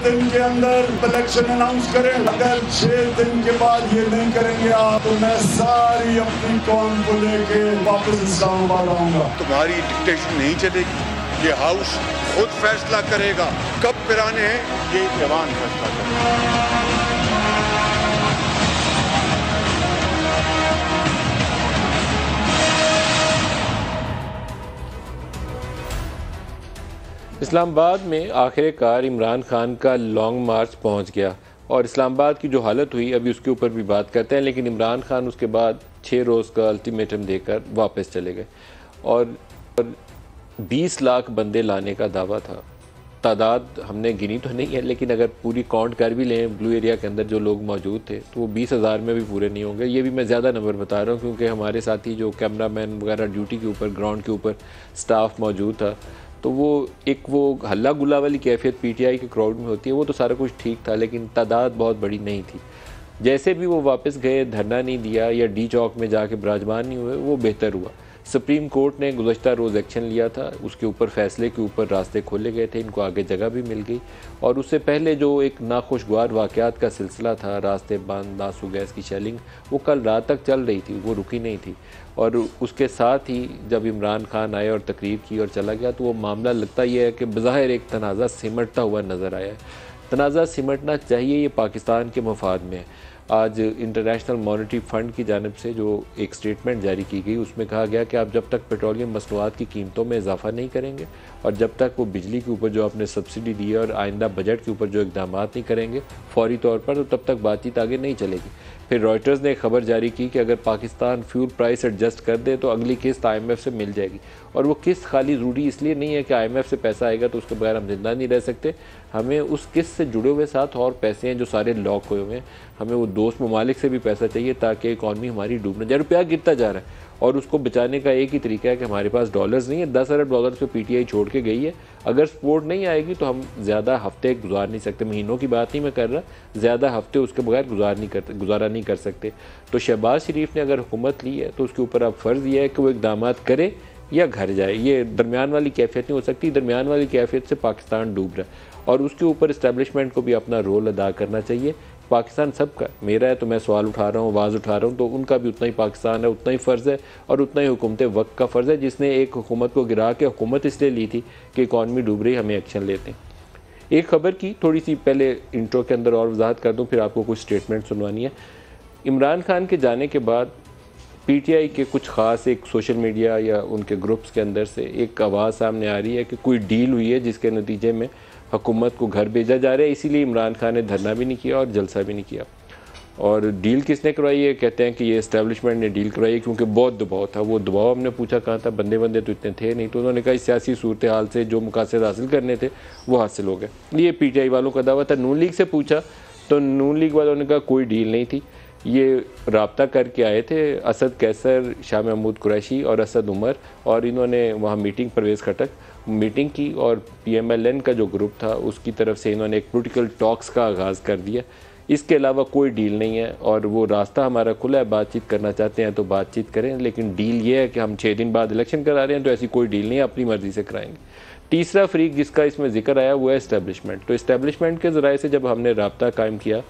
दिन के अंदर इलेक्शन अनाउंस करें। अगर 6 दिन के बाद ये नहीं करेंगे आप, तो मैं सारी अपनी कौम को लेके वापस इस्लामाबाद आऊंगा। तुम्हारी डिक्टेशन नहीं चलेगी, ये हाउस खुद फैसला करेगा कब पिराने हैं, ये जवान फैसला करेगा। इस्लामाबाद में आखिरकार इमरान खान का लॉन्ग मार्च पहुंच गया और इस्लामाबाद की जो हालत हुई अभी उसके ऊपर भी बात करते हैं। लेकिन इमरान खान उसके बाद 6 रोज़ का अल्टीमेटम देकर वापस चले गए और 20 लाख बंदे लाने का दावा था। तादाद हमने गिनी तो नहीं है, लेकिन अगर पूरी काउंट कर भी लें ब्लू एरिया के अंदर जो लोग मौजूद थे तो वो 20,000 में भी पूरे नहीं होंगे। ये भी मैं ज़्यादा नंबर बता रहा हूँ क्योंकि हमारे साथी जो कैमरामैन वगैरह ड्यूटी के ऊपर ग्राउंड के ऊपर स्टाफ मौजूद था, तो वो हल्ला गुल्ला वाली कैफियत पीटीआई के क्राउड में होती है, वो तो सारा कुछ ठीक था, लेकिन तादाद बहुत बड़ी नहीं थी। जैसे भी वो वापस गए, धरना नहीं दिया या डी चौक में जाके विराजमान नहीं हुए, वो बेहतर हुआ। सुप्रीम कोर्ट ने गुज़श्ता रोज़ एक्शन लिया था, उसके ऊपर फैसले के ऊपर रास्ते खोले गए थे, इनको आगे जगह भी मिल गई। और उससे पहले जो एक नाखुशगवार वाक़यात का सिलसिला था, रास्ते बंद, आंसू गैस की शेलिंग, वो कल रात तक चल रही थी, वो रुकी नहीं थी। और उसके साथ ही जब इमरान खान आए और तकरीर की और चला गया, तो वो मामला लगता ही है कि बज़ाहिर एक तनाज़ा सिमटता हुआ नज़र आया है। तनाज़ा सिमटना चाहिए, ये पाकिस्तान के मफाद में है। आज इंटरनेशनल मॉनेटरी फ़ंड की जानिब से जो एक स्टेटमेंट जारी की गई, उसमें कहा गया कि आप जब तक पेट्रोलियम मसनूआत की कीमतों में इजाफा नहीं करेंगे और जब तक वो बिजली के ऊपर जो आपने सब्सिडी दी है और आइंदा बजट के ऊपर जो इकदाम नहीं करेंगे फौरी तौर पर, तो तब तक बातचीत आगे नहीं चलेगी। फिर रॉयटर्स ने एक खबर जारी की कि अगर पाकिस्तान फ्यूल प्राइस एडजस्ट कर दे तो अगली किस्त IMF से मिल जाएगी। और वो किस्त खाली ज़रूरी इसलिए नहीं है कि IMF से पैसा आएगा तो उसके बगैर हम जिंदा नहीं रह सकते, हमें उस किस्त से जुड़े हुए साथ और पैसे हैं जो सारे लॉक हुए हुए हैं, हमें वो दोस्त ममालिक से भी पैसा चाहिए ताकि इकॉनमी हमारी डूब न जाए। रुपया गिरता जा रहा है और उसको बचाने का एक ही तरीका है कि हमारे पास डॉलर्स नहीं है। 10 अरब डॉलर्स पे पीटीआई छोड़ के गई है। अगर सपोर्ट नहीं आएगी तो हम ज़्यादा हफ्ते गुजार नहीं सकते, महीनों की बात नहीं मैं कर रहा, ज़्यादा हफ्ते उसके बगैर गुजारा नहीं कर सकते। तो शहबाज शरीफ ने अगर हुकूमत ली है तो उसके ऊपर अब फ़र्ज़ ये है कि वो इकदाम करे या घर जाए। ये दरमियान वाली कैफियत नहीं हो सकती। दरमियान वाली कैफियत से पाकिस्तान डूब रहा है और उसके ऊपर इस्टेब्लिशमेंट को भी अपना रोल अदा करना चाहिए। पाकिस्तान सबका, मेरा है तो मैं सवाल उठा रहा हूँ, आवाज़ उठा रहा हूँ, तो उनका भी उतना ही पाकिस्तान है, उतना ही फ़र्ज़ है और उतना ही हुकूमत वक्त का फ़र्ज़ है, जिसने एक हुकूमत को गिरा के हुकूमत इसलिए ली थी कि इकॉनमी डूब रही, हमें एक्शन लेते हैं। एक खबर की थोड़ी सी पहले इंट्रो के अंदर और वजाहत कर दूँ, फिर आपको कुछ स्टेटमेंट सुनवानी है। इमरान खान के जाने के बाद पीटीआई के कुछ ख़ास एक सोशल मीडिया या उनके ग्रुप्स के अंदर से एक आवाज़ सामने आ रही है कि कोई डील हुई है जिसके नतीजे में हुकूमत को घर भेजा जा रहा है, इसीलिए इमरान खान ने धरना भी नहीं किया और जलसा भी नहीं किया। और डील किसने करवाई है? कहते हैं कि ये इस्टेब्लिशमेंट ने डील करवाई क्योंकि बहुत दबाव था। वो दबाव हमने पूछा कहाँ था, बंदे तो इतने थे नहीं। तो उन्होंने कहा इस सियासी सूरत हाल से जो मकासद हासिल करने थे वो हासिल हो गए। ये पीटीआई वालों का दावा था। नून लीग से पूछा तो नून लीग वालों ने कहा कोई डील नहीं थी, ये रब्ता करके आए थे असद कैसर, शाह महमूद कुरैशी और असद उमर, और इन्होंने वहाँ मीटिंग, परवेज़ खटक मीटिंग की और PMLN का जो ग्रुप था उसकी तरफ से इन्होंने एक पोलिटिकल टॉक्स का आगाज़ कर दिया। इसके अलावा कोई डील नहीं है और वो रास्ता हमारा खुला है, बातचीत करना चाहते हैं तो बातचीत करें, लेकिन डील ये है कि हम 6 दिन बाद इलेक्शन करा रहे हैं तो ऐसी कोई डील नहीं है, अपनी मर्ज़ी से कराएंगे। तीसरा फरीक जिसका इसमें जिक्र आया वो है इस्टेब्लिशमेंट। तो इस्टेब्लिशमेंट के ज़राए से जब हमने रब्ता कायम किया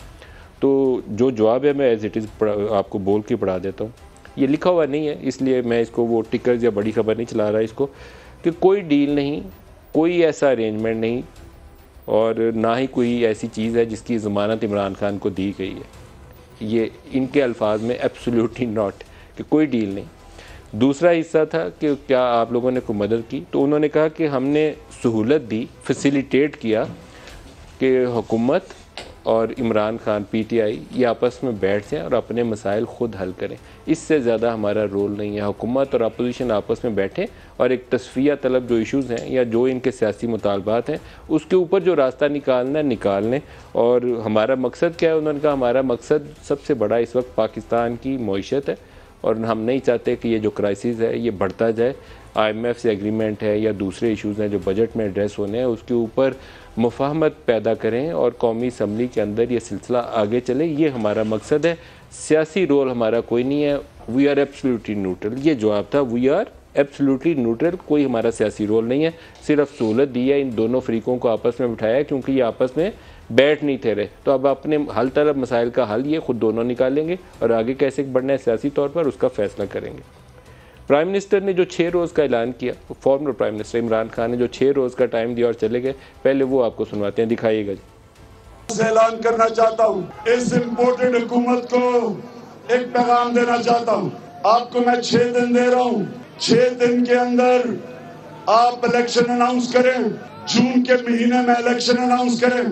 तो जो जवाब है मैं एज़ इट इज़ आपको बोल के पढ़ा देता हूँ। ये लिखा हुआ नहीं है इसलिए मैं इसको वो टिकर्स या बड़ी खबर नहीं चला रहा इसको, कि कोई डील नहीं, कोई ऐसा अरेंजमेंट नहीं और ना ही कोई ऐसी चीज़ है जिसकी ज़मानत इमरान खान को दी गई है। ये इनके अल्फाज में एब्सोल्युटली नॉट, कि कोई डील नहीं। दूसरा हिस्सा था कि क्या आप लोगों ने कोई मदद की, तो उन्होंने कहा कि हमने सहूलत दी, फैसिलिटेट किया कि हुकूमत और इमरान खान PTI ये आपस में बैठ जाएं और अपने मसाइल ख़ुद हल करें। इससे ज़्यादा हमारा रोल नहीं है। हुकूमत और अपोजिशन आपस में बैठें और एक तस्फिया तलब जो इश्यूज़ हैं या जो इनके सियासी मुतालबात हैं उसके ऊपर जो रास्ता निकालना है निकाल लें। और हमारा मकसद क्या है? उन्होंने कहा हमारा मकसद सबसे बड़ा इस वक्त पाकिस्तान की मईशत है और हम नहीं चाहते कि ये जो क्राइसिस है ये बढ़ता जाए। IMF से एग्रीमेंट है या दूसरे इश्यूज़ हैं जो बजट में एड्रेस होने हैं उसके ऊपर मुफाहमत पैदा करें और कौमी असम्बली के अंदर ये सिलसिला आगे चले, ये हमारा मकसद है। सियासी रोल हमारा कोई नहीं है। वी आर एब्सोल्युटली न्यूट्रल, ये जवाब था। वी आर एब्सोल्युटली न्यूट्रल, कोई हमारा सियासी रोल नहीं है, सिर्फ सहूलत दी है, इन दोनों फरीकों को आपस में बिठाया क्योंकि ये आपस में बैठ नहीं थे रहे। तो अब अपने हल तरफ मसाइल का हल ये खुद दोनों निकालेंगे और आगे कैसे बढ़ना है सियासी तौर पर उसका फैसला करेंगे। प्राइम मिनिस्टर ने जो 6 रोज़ का ऐलान किया, former prime minister Imran Khan ने जो 6 रोज़ का टाइम दिया और चले गए, पहले वो आपको सुनवाते हैं, दिखाइएगा जी। ऐलान करना चाहता हूँ, इस इम्पोर्टेड हुकूमत को एक पैगाम देना चाहता हूँ। आपको मैं 6 दिन दे रहा हूँ, 6 दिन के अंदर आप इलेक्शन अनाउंस करें, जून के महीने में इलेक्शन अनाउंस करें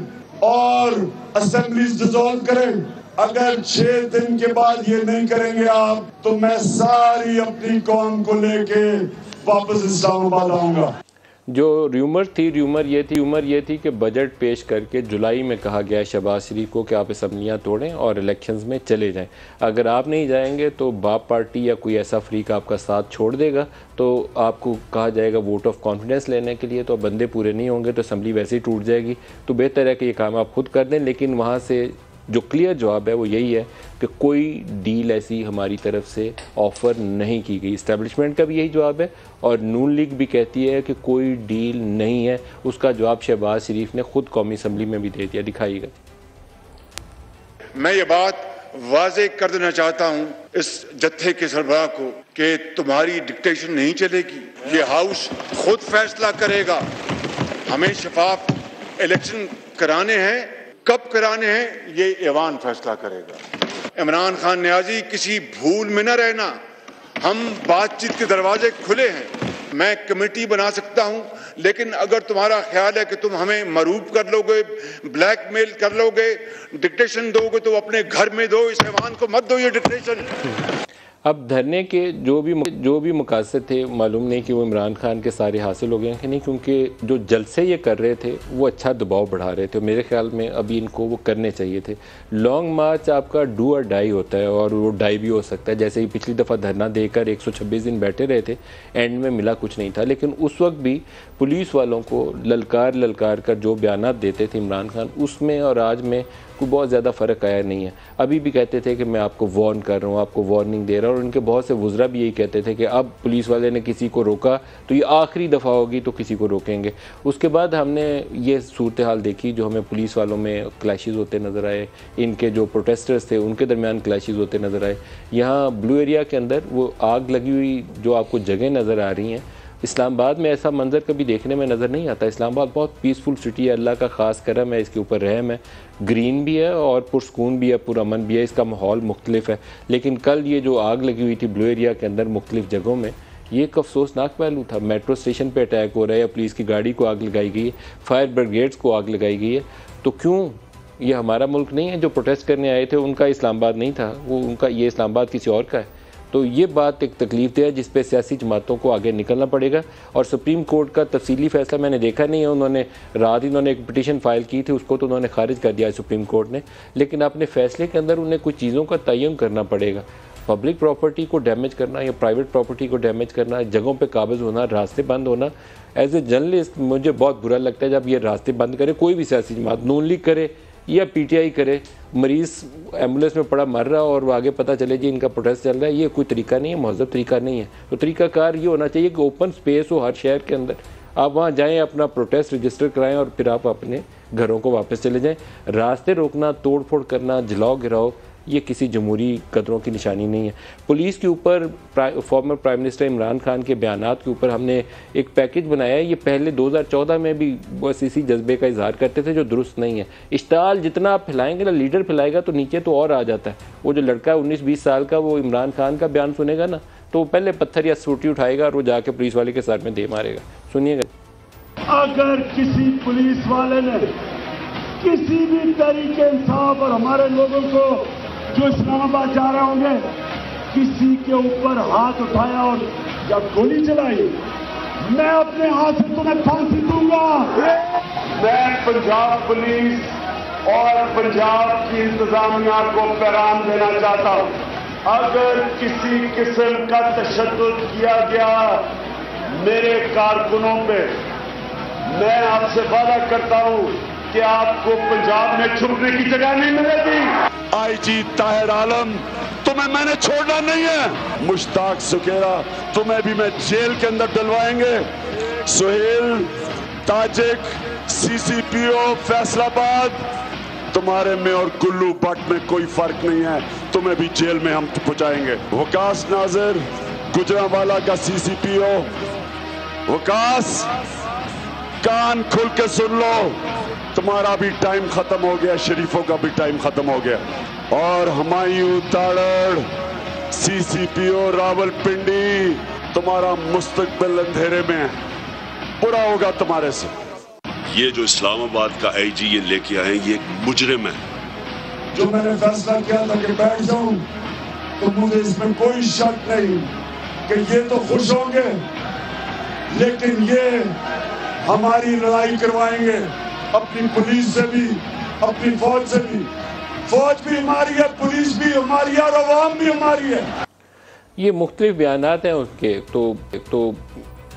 और असेंबलीज डिसॉल्व करें। अगर 6 दिन के बाद ये नहीं करेंगे आप, तो मैं सारी अपनी कौम को लेके वापस इस्लामाबाद आऊंगा। जो र्यूमर ये थी कि बजट पेश करके जुलाई में कहा गया है शहबाज शरीफ को कि आप असम्बलियाँ तोड़ें और इलेक्शंस में चले जाएं। अगर आप नहीं जाएंगे तो बाप पार्टी या कोई ऐसा फ्रीक आपका साथ छोड़ देगा, तो आपको कहा जाएगा वोट ऑफ कॉन्फिडेंस लेने के लिए, तो बंदे पूरे नहीं होंगे तो असम्बली वैसे ही टूट जाएगी। तो बेहतर है कि ये काम आप खुद कर दें। लेकिन वहाँ से जो क्लियर जवाब है वो यही है कि कोई डील ऐसी हमारी तरफ से ऑफ़र नहीं की गई। इस्टेब्लिशमेंट का भी यही जवाब है और नून लीग भी कहती है कि कोई डील नहीं है। उसका जवाब शहबाज शरीफ ने खुद कौमी असम्बली में भी दे दिया, दिखाइएगा। मैं ये बात वाजे कर देना चाहता हूँ इस जत्थे के सरबराह को कि तुम्हारी डिक्टेशन नहीं चलेगी। ये हाउस खुद फैसला करेगा। हमें शफाफ इलेक्शन कराने हैं, कब कराने हैं ये ऐवान फैसला करेगा। इमरान खान न्याजी किसी भूल में न रहना, हम बातचीत के दरवाजे खुले हैं। मैं कमेटी बना सकता हूं, लेकिन अगर तुम्हारा ख्याल है कि तुम हमें मरूब कर लोगे, ब्लैकमेल कर लोगे, डिक्टेशन दोगे तो अपने घर में दो, इस ऐवान को मत दो ये डिक्टेशन। अब धरने के जो भी मकासद थे, मालूम नहीं कि वो इमरान खान के सारे हासिल हो गए हैं कि नहीं, क्योंकि जो जलसे ये कर रहे थे वो अच्छा दबाव बढ़ा रहे थे। मेरे ख्याल में अभी इनको वो करने चाहिए थे। लॉन्ग मार्च आपका डू और डाई होता है और वो डाई भी हो सकता है। जैसे ही पिछली दफ़ा धरना देकर 126 दिन बैठे रहे थे, एंड में मिला कुछ नहीं था। लेकिन उस वक्त भी पुलिस वालों को ललकार कर जो बयानात देते थे इमरान खान, उसमें और आज में कोई बहुत ज़्यादा फ़र्क आया नहीं है। अभी भी कहते थे कि मैं आपको वार्न कर रहा हूँ, आपको वार्निंग दे रहा हूँ। और उनके बहुत से वुज़रा भी यही कहते थे कि अब पुलिस वाले ने किसी को रोका तो ये आखिरी दफ़ा होगी तो किसी को रोकेंगे। उसके बाद हमने ये सूरत हाल देखी जो हमें पुलिस वालों में क्लैशेज़ होते नज़र आए, इनके जो प्रोटेस्टर्स थे उनके दरमियान क्लैशेज़ होते नज़र आए। यहाँ ब्लू एरिया के अंदर वो आग लगी हुई जो आपको जगह नज़र आ रही हैं, इस्लामाबाद में ऐसा मंजर कभी देखने में नज़र नहीं आता। इस्लामाबाद बहुत पीसफुल सिटी है, अल्लाह का ख़ास करम है, इसके ऊपर रहम है, ग्रीन भी है और पुरसकून भी है, पुरअमन भी है, इसका माहौल मुख्तलिफ है। लेकिन कल ये जो आग लगी हुई थी ब्लू एरिया के अंदर मुख्तलिफ जगहों में, ये एक अफसोसनाक पहलू था। मेट्रो स्टेशन पर अटैक हो रहा है या पुलिस की गाड़ी को आग लगाई गई है, फायर ब्रिगेड्स को आग लगाई गई है। तो क्यों ये हमारा मुल्क नहीं है? जो प्रोटेस्ट करने आए थे उनका इस्लामाबाद नहीं था, वो उनका ये इस्लामाबाद किसी और का है। तो ये बात एक तकलीफ दे है जिस पे सियासी जमातों को आगे निकलना पड़ेगा। और सुप्रीम कोर्ट का तफसीली फैसला मैंने देखा नहीं है। उन्होंने रात इन्होंने एक पिटीशन फाइल की थी, उसको तो उन्होंने खारिज कर दिया है सुप्रीम कोर्ट ने। लेकिन अपने फैसले के अंदर उन्हें कुछ चीज़ों का तयन करना पड़ेगा। पब्लिक प्रॉपर्टी को डैमेज करना या प्राइवेट प्रॉपर्टी को डैमेज करना, जगहों पर काबिज होना, रास्ते बंद होना, एज ए जर्नलिस्ट मुझे बहुत बुरा लगता है जब ये रास्ते बंद करे कोई भी सियासी जमात, नून लीग करे या पीटीआई करे। मरीज़ एम्बुलेंस में पड़ा मर रहा और आगे पता चले जी इनका प्रोटेस्ट चल रहा है, ये कोई तरीका नहीं है, महज़ब तरीका नहीं है। तो तरीकाकार ये होना चाहिए कि ओपन स्पेस हो हर शहर के अंदर, आप वहाँ जाएं, अपना प्रोटेस्ट रजिस्टर कराएं और फिर आप अपने घरों को वापस चले जाएं। रास्ते रोकना, तोड़ फोड़ करना, जलाओ गिराओ, ये किसी जमहूरी कदरों की निशानी नहीं है। पुलिस के ऊपर former prime minister Imran Khan के बयानात के ऊपर हमने एक पैकेज बनाया है। ये पहले 2014 में भी बस इसी जज्बे का इजहार करते थे जो दुरुस्त नहीं है। इश्ताल जितना आप फैलाएंगे ना, लीडर फैलाएगा तो नीचे तो और आ जाता है। वो जो लड़का 19-20 साल का वो इमरान खान का बयान सुनेगा ना, तो वो पहले पत्थर या सूटी उठाएगा और वो जाके पुलिस वाले के सर में दे मारेगा। सुनिएगा। अगर किसी पुलिस वाले ने किसी भी तरीके इंसाफ और हमारे लोगों को जो इस्लामाबाद जा रहे होंगे किसी के ऊपर हाथ उठाया और या गोली चलाई, मैं अपने हाथ से तुम्हें फांसी दूंगा। मैं पंजाब पुलिस और पंजाब की इंतजामिया को पैगाम देना चाहता हूं, अगर किसी किस्म का तशद्दुद किया गया मेरे कारकुनों पे, मैं आपसे वादा करता हूं कि आपको पंजाब में छुपने की जगह नहीं मिलेगी। आईजी ताहिर आलम, तुम्हें मैंने छोड़ना नहीं है। मुश्ताक सुकेरा, तुम्हें भी मैं जेल के अंदर डलवाएंगे। सुहेल ताजिक, सीसीपीओ फैसलाबाद, तुम्हारे में और कुल्लू भट्ट में कोई फर्क नहीं है, तुम्हें भी जेल में हम पहुंचाएंगे। वकास नाजिर, गुजरांवाला का सीसीपीओ, वकास कान खुल के सुन लो, तुम्हारा भी टाइम खत्म हो गया, शरीफों का भी टाइम खत्म हो गया। और हुमायूं ताड़ड़, सीसीपीओ रावलपिंडी, तुम्हारा मुस्तकबिल अंधेरे में है, बुरा होगा तुम्हारे से। ये जो इस्लामाबाद का आईजी ये लेके आए, ये एक मुजरिम है। जो मैंने फैसला किया था कि बैठ जाऊं, तो मुझे इसमें कोई शक नहीं कि ये तो खुश होंगे, लेकिन ये हमारी लड़ाई करवाएंगे अपनी पुलिस से भी, अपनी फौज से भी। फौज भी हमारी है, पुलिस भी हमारी है और अवाम भी हमारी है। ये मुख्तलिफ बयानात हैं उसके। तो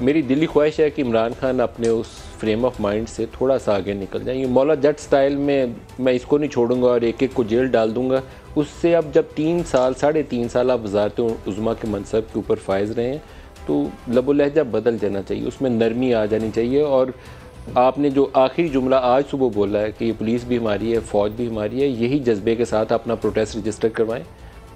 मेरी दिली ख्वाहिश है कि इमरान खान अपने उस फ्रेम ऑफ माइंड से थोड़ा सा आगे निकल जाए। ये मौला जट स्टाइल में मैं इसको नहीं छोड़ूंगा और एक एक को जेल डाल दूंगा, उससे अब जब 3 साल 3.5 साल आप वज़ारत उज़्मा के मनसब के ऊपर फायज़ रहे हैं, तो लबो लहजा बदल जाना चाहिए, उसमें नरमी आ जानी चाहिए। और आपने जो आखिरी जुमला आज सुबह बोला है कि पुलिस भी हमारी है, फ़ौज भी हमारी है, यही जज्बे के साथ अपना प्रोटेस्ट रजिस्टर करवाएं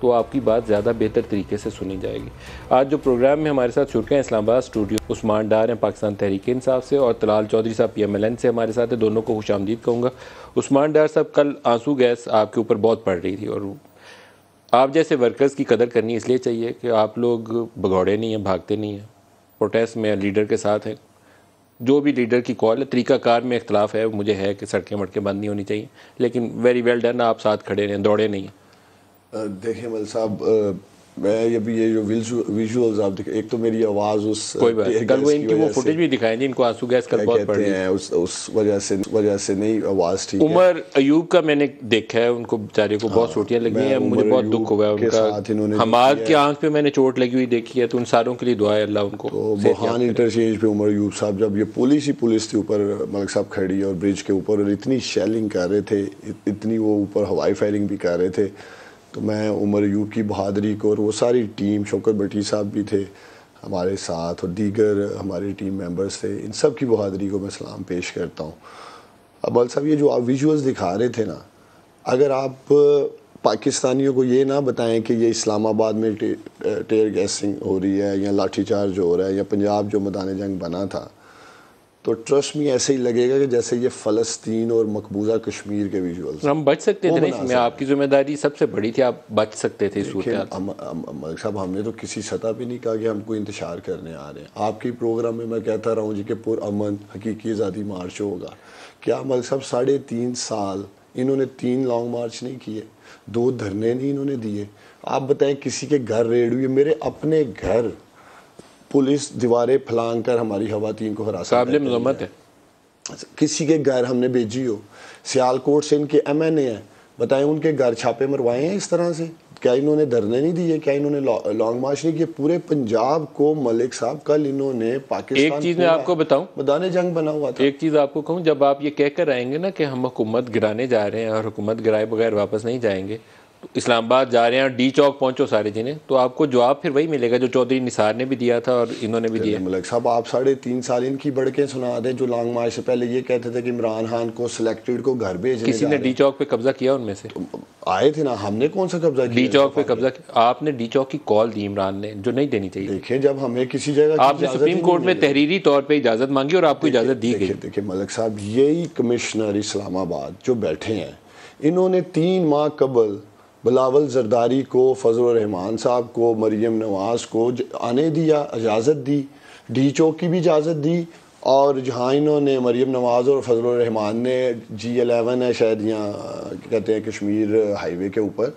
तो आपकी बात ज़्यादा बेहतर तरीके से सुनी जाएगी। आज जो प्रोग्राम में हमारे साथ शुरू हैं इस्लामाबाद स्टूडियो उस्मान डार हैं पाकिस्तान तहरीक इंसाफ से, और तलाल चौधरी साहब PMLN से हमारे साथ है। दोनों को खुशामदीद कहूँगा। उस्मान डार साहब, कल आंसू गैस आपके ऊपर बहुत पड़ रही थी, और आप जैसे वर्कर्स की कदर करनी इसलिए चाहिए कि आप लोग भगौड़े नहीं हैं, भागते नहीं हैं, प्रोटेस्ट में लीडर के साथ हैं। जो भी लीडर की कॉल है, तरीक़ाकार में इख्तलाफ है, मुझे है कि सड़कें मड़कें बंद नहीं होनी चाहिए, लेकिन वेरी वेल डन, आप साथ खड़े रहें, दौड़े नहीं हैं। देखिए मल साहब, मैं अभी ये जो विजुअल्स आप देखें, एक तो मेरी आवाज़ उस कोई बात कल वो इनकी वो फुटेज भी दिखाएं जिनको आंसू गैस कल बहुत पड़ रही है, उस वजह से नहीं आवाज़ ठीक है। उमर अयूब का मैंने देखा है, उनको बेचारे को बहुत चोटियां लगी हैं, मुझे बहुत दुख हुआ है उनका। हमाद की आंख पे मैंने चोट लगी हुई देखी है, तो उन सारों के लिए दुआ है अल्लाह उनको। तो बोहान इंटरचेंज पे उमर अयूब साहब, जब ये पुलिस थी ऊपर मलिक साहब खड़ी और ब्रिज के ऊपर, और इतनी शेलिंग कर रहे थे, इतनी वो ऊपर हवाई फायरिंग भी कर रहे थे, तो मैं उमर अयूब की बहादुरी को, और वो सारी टीम, शौकत भट्टी साहब भी थे हमारे साथ और दीगर हमारे टीम मेंबर्स थे, इन सब की बहादुरी को मैं सलाम पेश करता हूँ। अब मल साहब, ये जो आप विजुअल्स दिखा रहे थे ना, अगर आप पाकिस्तानियों को ये ना बताएं कि ये इस्लामाबाद में टेयर गैसिंग हो रही है या लाठीचार्ज हो रहा है या पंजाब जो मैदान जंग बना था, तो ट्रस्ट में ऐसे ही लगेगा कि जैसे ये फ़लस्तीन और मकबूजा कश्मीर के विजुअल्स। हम बच सकते थे, इसमें आपकी जिम्मेदारी सबसे बड़ी थी, आप बच सकते थे। मलिक साहब, हमने तो किसी सतह पे नहीं कहा कि हम कोई इंतशार करने आ रहे हैं। आपके प्रोग्राम में मैं कहता रहा हूँ जी कि पुरअमन हकीकी आज़ादी मार्च होगा। क्या मलिक साहब 3.5 साल इन्होंने 3 लॉन्ग मार्च नहीं किए, 2 धरने नहीं इन्होंने दिए? आप बताएं, किसी के घर रेड हुई? मेरे अपने घर पुलिस दीवारें फलांग कर हमारी खवातीन को हिरासत है। किसी के घर हमने भेजी हो, सियालकोट से इनके MNA हैं, बताएं उनके घर छापे मरवाए हैं इस तरह से? क्या इन्होंने धरने नहीं दिए? क्या इन्होंने लॉन्ग मार्च नहीं किए? पूरे पंजाब को मलिक साहब कल इन्होंने पाकिस्तान, एक चीज़ मैं आपको बताऊं, मैदान जंग बना हुआ था। एक चीज़ आपको कहूं, जब आप ये कहकर आएंगे ना कि हम हुकूमत गिराने जा रहे हैं और हुकूमत गिराए बगैर वापस नहीं जाएंगे, तो इस्लामाबाद जा रहे हैं, डी चौक पहुंचो सारे जिन्हें, तो आपको जवाब फिर वही मिलेगा जो चौधरी निसार ने भी दिया था और इन्होंने भी दिया। मलिक साहब, आप 3.5 साल इनकी बढ़के सुना दें, जो लॉन्ग मार्च से पहले ये कहते थे कि इमरान खान को सिलेक्टेड को घर भेजने, किसी ने डी चौक पे कब्जा किया उनमें से? तो आए थे ना, हमने कौन सा कब्जा किया? डी चौक पे कब्जा किया आपने, डी चौक की कॉल दी इमरान ने, जो नहीं देनी चाहिए। देखिए, जब हमें किसी जगह आपने सुप्रीम कोर्ट में तहरीरी तौर पर इजाज़त मांगी और आपको इजाज़त दी गई। देखिए मलिक साहब, यही कमिश्नर इस्लामाबाद जो बैठे हैं, इन्होंने 3 माह कबल बिलावल जरदारी को, फजल रहमान साहब को, मरियम नवाज़ को आने दिया, इजाज़त दी, डी चौक की भी इजाज़त दी, और जहाँ इन्होंने मरियम नवाज़ और फजल रहमान ने G11 है शायद, यहाँ कहते हैं कश्मीर हाईवे के ऊपर,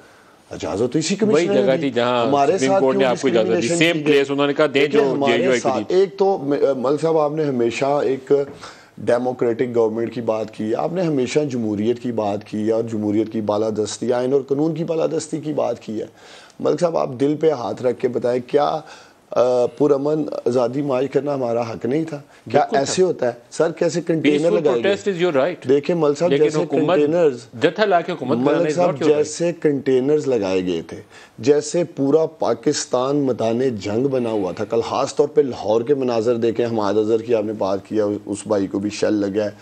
इजाज़त तो इसी कमिश्नर जगह थी जहाँ हमारे साथ ने आपको इजाज़त दी, सेम प्लेस उन्होंने कहा दे जो हमारे साथ। एक तो मलिक साहब, आपने हमेशा एक डेमोक्रेटिक गवर्नमेंट की बात की, आपने हमेशा जमहूरियत की बात की और जमहूरियत की बालादस्ती, आइन और कानून की बालादस्ती की बात की है। मलिक साहब, आप दिल पे हाथ रख के बताएं, क्या पुरअमन आज़ादी मार्च करना हमारा हक नहीं था? क्या ऐसे होता है सर? कैसे कंटेनर लगाए? देखिए मलिक साहब, जैसे कंटेनर्स मलिक साहब जैसे कंटेनर्स लगाए गए थे, जैसे पूरा पाकिस्तान मैदान जंग बना हुआ था। कल खास तौर पे लाहौर के मनाजर देखें, हमाद अजहर की आपने बात किया, उस भाई को भी शेल लगा है।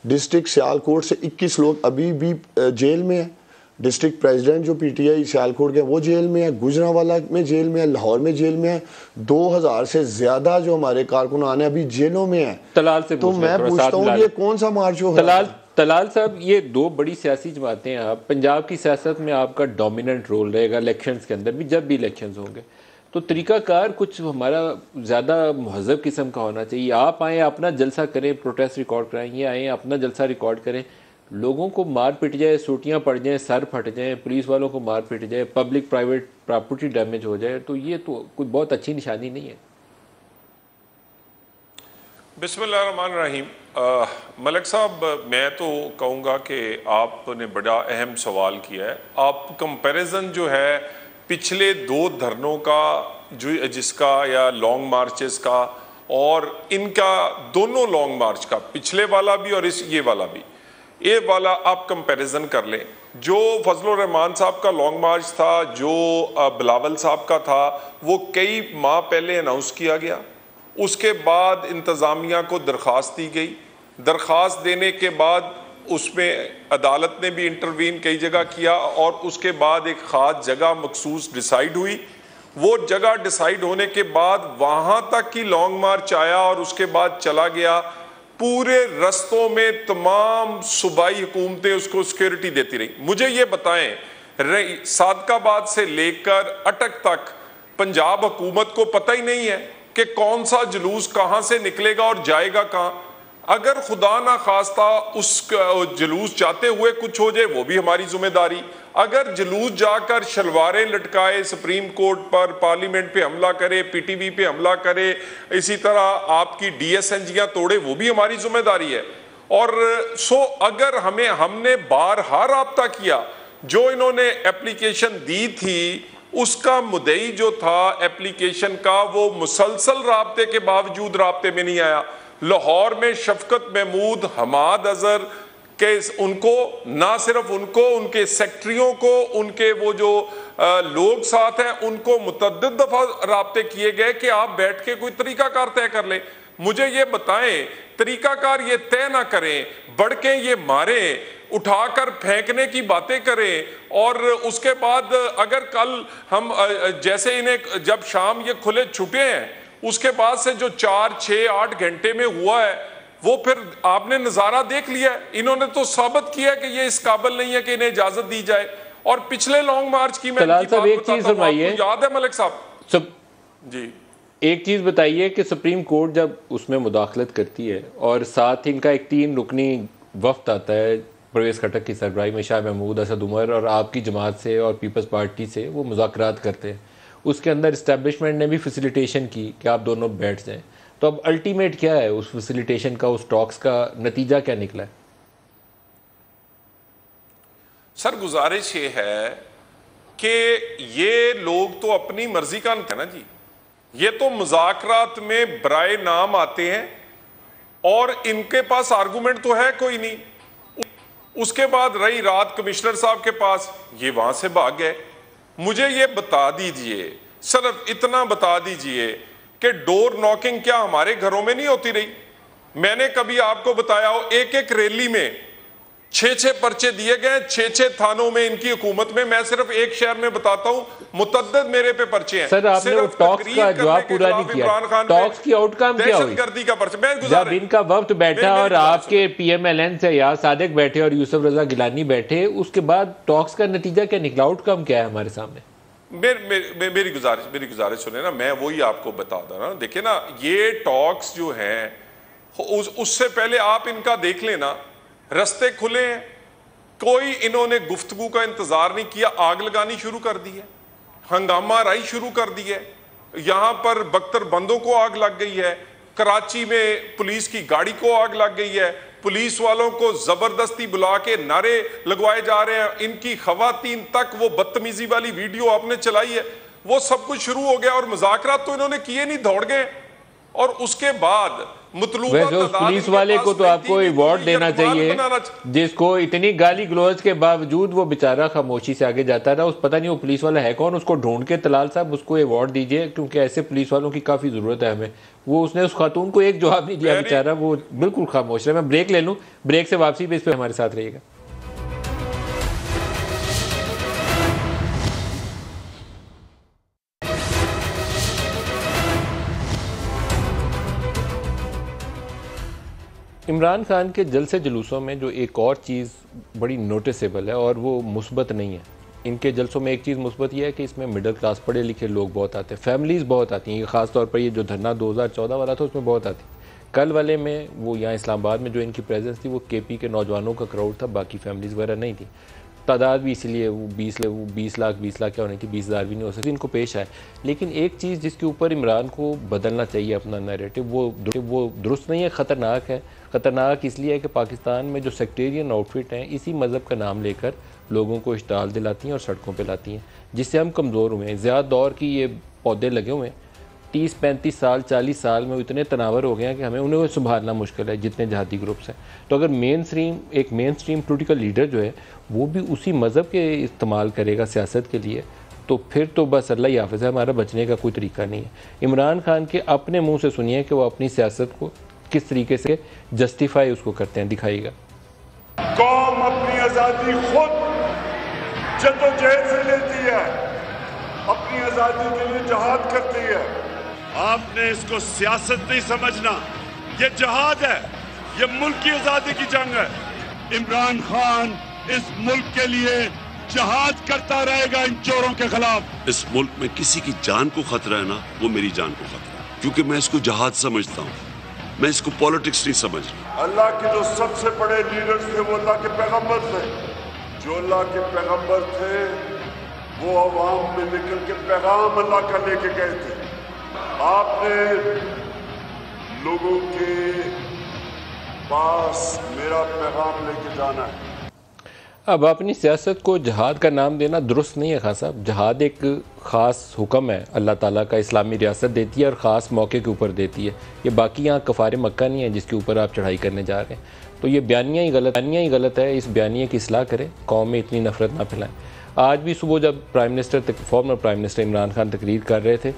डिस्ट्रिक्ट सियालकोट से 21 लोग अभी भी जेल में है। डिस्ट्रिक्ट प्रेसिडेंट जो पीटीआई सियालकोट के वो जेल में है, गुजरांवाला में जेल में है, लाहौर में जेल में है। 2000 से ज्यादा जो हमारे कारकुनान अभी जेलों में है। तलाल से तो मैं पूछता हूँ ये कौन सा मार्च हो? तलाल साहब, ये दो बड़ी सियासी जमातें हैं। आप पंजाब की सियासत में आपका डोमिनेंट रोल रहेगा इलेक्शंस के अंदर भी, जब भी इलेक्शंस होंगे तो तरीकाकार कुछ हमारा ज़्यादा महज़ब किस्म का होना चाहिए। आप आएँ, अपना जलसा करें, प्रोटेस्ट रिकॉर्ड कराएं, ये आएँ अपना जलसा रिकॉर्ड करें, लोगों को मार पिट जाए, सूटियाँ पड़ जाएं, सर फट जाएं, पुलिस वालों को मार पिट जाए, पब्लिक प्राइवेट प्रॉपर्टी डैमेज हो जाए, तो ये तो कोई बहुत अच्छी निशानी नहीं है। बिस्मिल्लाहिर्रहमानिर्रहीम। मलिक साहब, मैं तो कहूँगा कि आपने बड़ा अहम सवाल किया है। आप कंपैरिजन जो है पिछले 2 धरनों का जो जिसका या लॉन्ग मार्चेस का और इनका, दोनों लॉन्ग मार्च का, पिछले वाला भी और ये वाला भी, ये वाला आप कंपैरिजन कर लें। जो फजलुर रहमान साहब का लॉन्ग मार्च था, जो बिलावल साहब का था, वो कई माह पहले अनाउंस किया गया। उसके बाद इंतज़ामिया को दरख्वास्त दी गई। दरख्वास्त देने के बाद उसमें अदालत ने भी इंटरवीन कई जगह किया और उसके बाद एक ख़ास जगह मखसूस डिसाइड हुई। वो जगह डिसाइड होने के बाद वहाँ तक की लॉन्ग मार्च आया और उसके बाद चला गया। पूरे रस्तों में तमाम सूबाई हुकूमतें उसको सिक्योरिटी देती रही। मुझे ये बताएं, सादकाबाद से लेकर अटक तक पंजाब हुकूमत को पता ही नहीं है कि कौन सा जुलूस कहाँ से निकलेगा और जाएगा कहाँ। अगर खुदा ना खास्ता उस जुलूस जाते हुए कुछ हो जाए, वो भी हमारी जिम्मेदारी। अगर जुलूस जाकर शलवारें लटकाए, सुप्रीम कोर्ट पर, पार्लियामेंट पे हमला करे, पीटीवी पे हमला करे, इसी तरह आपकी डीएसएनजियां तोड़े, वो भी हमारी जिम्मेदारी है। और अगर हमने बारहा राब्ता किया, जो इन्होंने एप्लीकेशन दी थी उसका मुद्दई जो था एप्लीकेशन का, वो मुसलसल राब्ते के बावजूद राब्ते में नहीं आया। लाहौर में शफकत महमूद, हमाद अजहर के, उनको ना सिर्फ उनको, उनके सेक्रेटरियों को, उनके वो जो लोग साथ हैं, उनको मुतअद्दिद दफा राब्ते किए गए कि आप बैठ के कोई तरीकाकार तय कर ले। मुझे ये बताएं, तरीकाकार ये तय ना करें, बढ़ के ये मारें, उठाकर फेंकने की बातें करें। और उसके बाद अगर कल हम जैसे इन्हें जब शाम ये खुले छुटे हैं, उसके बाद से जो 4, 6, 8 घंटे में हुआ है, वो फिर आपने नजारा देख लिया है। इन्होंने तो साबित किया कि ये इस काबिल नहीं है कि इन्हें इजाजत दी जाए। और पिछले लॉन्ग मार्च की मैं एक चीज सुनवाइए, याद है मलिक साहब जी, एक चीज बताइए कि सुप्रीम कोर्ट जब उसमें मुदाखलत करती है और साथ इनका एक 3 रुकनी वफ्द आता है, परवेज खटक की सरबराही में शाह महमूद, असद उमर और आपकी जमात से और पीपल्स पार्टी से, वो मुज़ाकरात करते हैं। उसके अंदर इस्टेब्लिशमेंट ने भी फैसिलिटेशन की कि आप दोनों बैठ जाएं। तो अब अल्टीमेट क्या है उस फैसिलिटेशन का, उस टॉक्स का नतीजा क्या निकला है? सर, गुजारिश ये है कि ये लोग तो अपनी मर्जी का है ना जी, ये तो मुज़ाकरात में बराए नाम आते हैं और इनके पास आर्गूमेंट तो है कोई नहीं। उसके बाद रही रात कमिश्नर साहब के पास, ये वहां से भाग गए। मुझे ये बता दीजिए, सिर्फ इतना बता दीजिए कि डोर नॉकिंग क्या हमारे घरों में नहीं होती रही? मैंने कभी आपको बताया हो, एक एक रैली में 6-6 पर्चे दिए गए, 6-6 थानों में इनकी हुकूमत में। मैं सिर्फ एक शहर में बताता हूं, मुतद्दद मेरे पे पर्चे हैं। सर, आपने वो टॉक्स का जवाब पूरा नहीं किया। टॉक्स की आउटकम क्या हुई? दहशतगर्दी का पर्चा। जब इनका वक्त बैठा और आपके पीएमएलएन से यार सादिक बैठे और यूसुफ रजा गिलानी बैठे, उसके बाद टॉक्स का नतीजा क्या निकला? आउटकम क्या है हमारे सामने? मेरी गुजारिश सुने ना, मैं वही आपको बता रहा ना। देखिए ना, ये टॉक्स जो हैं उससे पहले आप इनका देख लेना, रास्ते खुले हैं, कोई इन्होंने गुफ्तगू का इंतजार नहीं किया, आग लगानी शुरू कर दी है, हंगामा राई शुरू कर दी है। यहां पर बख्तर बंदों को आग लग गई है, कराची में पुलिस की गाड़ी को आग लग गई है, पुलिस वालों को जबरदस्ती बुला के नारे लगवाए जा रहे हैं, इनकी खवातीन तक वो बदतमीजी वाली वीडियो आपने चलाई है। वो सब कुछ शुरू हो गया और मुज़ाकरात तो इन्होंने किए नहीं, दौड़ गए। और उसके बाद पुलिस वाले को तो आपको अवार्ड देना चाहिए, जिसको इतनी गाली गलौज के बावजूद वो बेचारा खामोशी से आगे जाता रहा। उस पता नहीं वो पुलिस वाला है कौन, उसको ढूंढ के तलाल साहब उसको अवार्ड दीजिए, क्योंकि ऐसे पुलिस वालों की काफ़ी ज़रूरत है हमें। वो उसने उस खातून को एक जवाब नहीं दिया बेचारा, वो बिल्कुल खामोश है। मैं ब्रेक ले लूँ, ब्रेक से वापसी पे इस पर हमारे साथ रहिएगा। इमरान खान के जलसे जुलूसों में जो एक और चीज़ बड़ी नोटिसेबल है और वो मुस्बत नहीं है, इनके जलसों में एक चीज़ मुस्बत यह है कि इसमें मिडिल क्लास पढ़े लिखे लोग बहुत आते हैं, फैमिलीज़ बहुत आती हैं। ये ख़ास तौर पर ये जो धरना 2014 वाला था उसमें बहुत आती। कल वाले में वो यहाँ इस्लामाबाद में जो इनकी प्रेजेंस थी वो केपी के नौजवानों का क्राउड था, बाकी फैमिलीज़ वगैरह नहीं थी। तादाद भी इसलिए वो 20 लाख क्या होनी थी, 20,000 भी नहीं हो सकती, इनको पेश आए। लेकिन एक चीज़ जिसके ऊपर इमरान को बदलना चाहिए अपना नैरेटिव, वो दुरुस्त नहीं है, ख़तरनाक है। ख़तरनाक इसलिए है कि पाकिस्तान में जो सेक्टेरियन आउटफिट हैं इसी मज़हब का नाम लेकर लोगों को इश्ताल दिलाती हैं और सड़कों पे लाती हैं, जिससे हम कमज़ोर हुए हैं। ज़्यादा दौर की ये पौधे लगे हुए हैं, 30-35 साल 40 साल में इतने तनावर हो गए हैं कि हमें उन्हें संभालना मुश्किल है, जितने जहादी ग्रुप्स हैं। तो अगर एक मेन स्ट्रीम पोलिटिकल लीडर जो है वो भी उसी मज़हब के इस्तेमाल करेगा सियासत के लिए, तो फिर तो बस अल्लाह ही हाफ़िज़ है, हमारा बचने का कोई तरीका नहीं है। इमरान खान के अपने मुँह से सुनिए कि वो अपनी सियासत को किस तरीके से जस्टिफाई उसको करते हैं, दिखाइएगा। कौम अपनी आज़ादी खुद जद्दोजहद से लेती है, अपनी आज़ादी के लिए जहाद करती है। आपने इसको सियासत नहीं समझना, ये जहाद है, ये मुल्क की आज़ादी की जंग है। इमरान खान इस मुल्क के लिए जहाद करता रहेगा इन चोरों के खिलाफ। इस मुल्क में किसी की जान को खतरा है ना, वो मेरी जान को खतरा है, क्योंकि मैं इसको जहाद समझता हूँ, मैं इसको पॉलिटिक्स नहीं समझ रहा। अल्लाह के जो सबसे बड़े लीडर्स थे वो अल्लाह के पैगंबर थे। जो अल्लाह के पैगंबर थे वो अवाम में निकल के पैगाम अल्लाह का लेके गए थे। आपने लोगों के पास मेरा पैगाम लेके जाना है। अब अपनी सियासत को जहाद का नाम देना दुरुस्त नहीं है खान साहब। जहाद एक ख़ास हुक्म है, अल्लाह ताला का, इस्लामी रियासत देती है और ख़ास मौके के ऊपर देती है। ये बाकी यहाँ कफ़ार मक्का नहीं है जिसके ऊपर आप चढ़ाई करने जा रहे हैं। तो ये बयानिया ही गलत है। इस बयानिया की इस्लाह करें, कौम में इतनी नफरत ना फैलाएं। आज भी सुबह जब former prime minister Imran Khan तकरीर कर रहे थे,